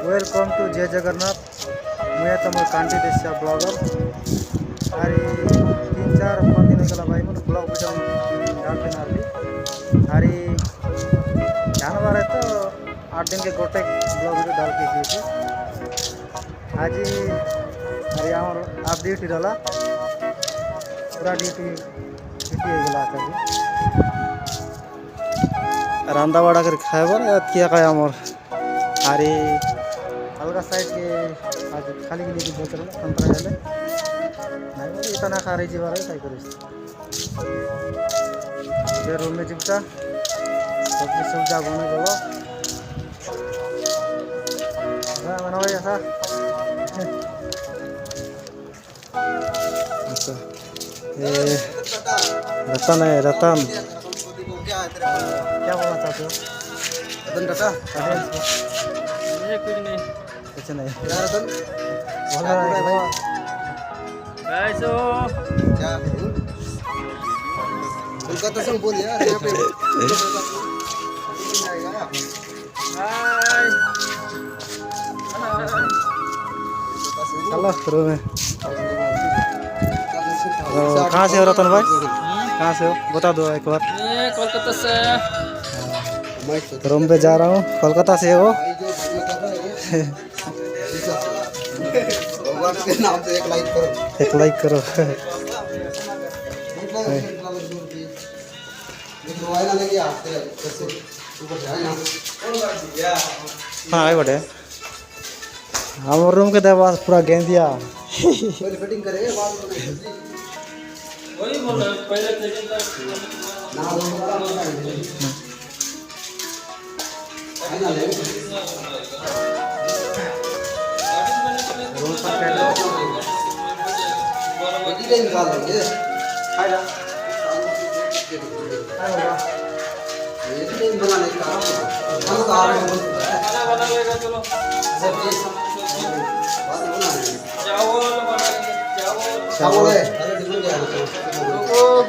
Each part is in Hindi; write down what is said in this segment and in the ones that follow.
वेलकम टू जय जगन्नाथ। मुझे तुम कांटी देश ब्लॉगर अरे 3-4 दिन गला भाई मैं ब्लॉग वीडियो डाल देना अरे जानवर है तो 8 दिन के गोटे ब्लॉग वीडियो डाल के किए थे आज अरे आप ड्यूटी रहा पूरा ड्यूटी गला रांदा बाड़ा कर खाए बार क्या खाया मोर अरे अलग साइड के आज खाली के लिए बोल रहा पंद्रह नहीं बोले इतना खा रही जीवा रही कर रूम में चिपटा सब्जी सब्जा बने बोलो बना भाई ऐसा अच्छा रतन है रतन क्या बोलना चाहते हो रतन टाटा कुछ नहीं रतन क्या कोलकाता से बोल यार यहाँ पे चलो शुरू में कहाँ से हो रतन भाई कहाँ से हो बता दो एक बार कोलकाता से रूम पे जा रहा हूँ कोलकाता से हो भगवान के नाम से एक लाइक करो हाँ आई बटे हम रूम के दरवाजा पूरा गेंद दिया फिटिंग करेंगे वही बोल रहा पहले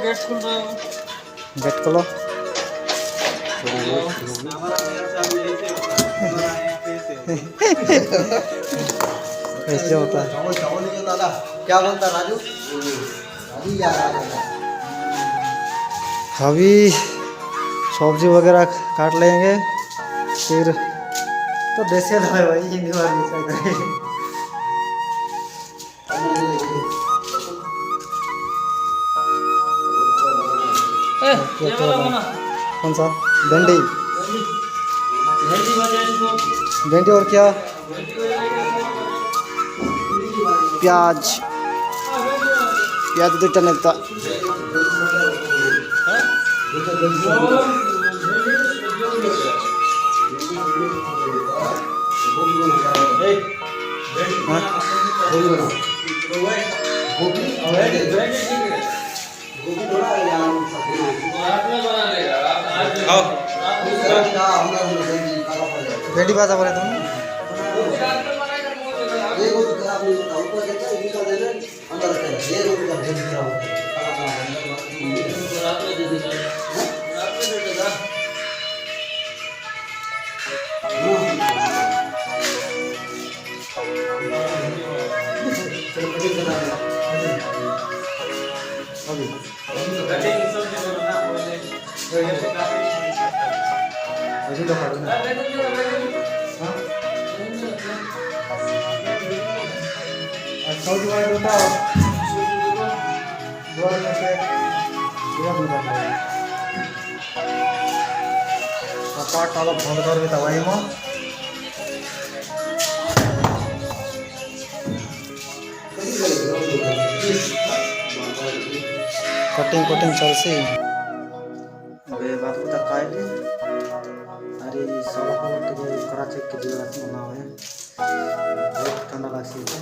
गेट खुल रहा है गेट खोलो ऐसे होता है क्या बोलता राजू अभी सब्जी वगैरह काट लेंगे फिर तो देसी दवाई भाई हिंदी वाली क्या करें ये वाला बना कौन सा भिंडी भिंडी और क्या प्याज प्याज दुटा नेता भिंडी भाजा बोले तुम अभी तो काटो ना सब्जी वाले होता है दो में से पूरा दूध आता है कपाट अलग बंद कर देता भाई मो कटिंग चल से बे बात को तक काहे अरे साला को के कराची के दिया बना हुआ है बहुत ठंडा लगती है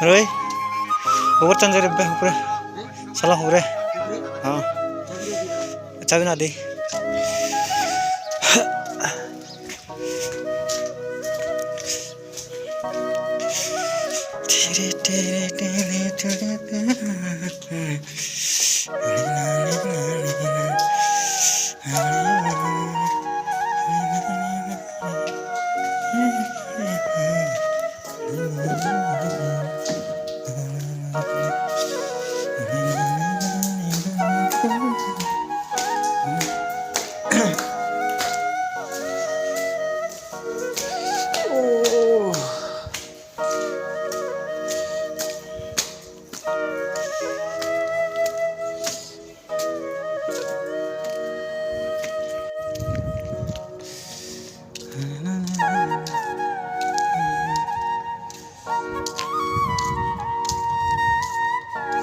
Roy, ऊपर चंद रे बे ऊपर साला हो रे हाँ अच्छा भी ना दे तेरे तेरे तेरे तेरे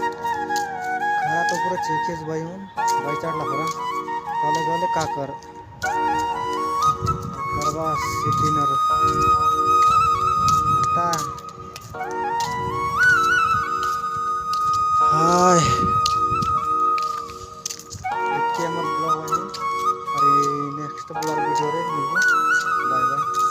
खरा तो पूरा चेकेस बाई हूँ बाई चाटला खरा काले गाले काकर करवा डिनर आता हाय इतके हमारे ब्लॉग आहे अरे नेक्स्ट ब्लॉग वीडियो रे बाय बाय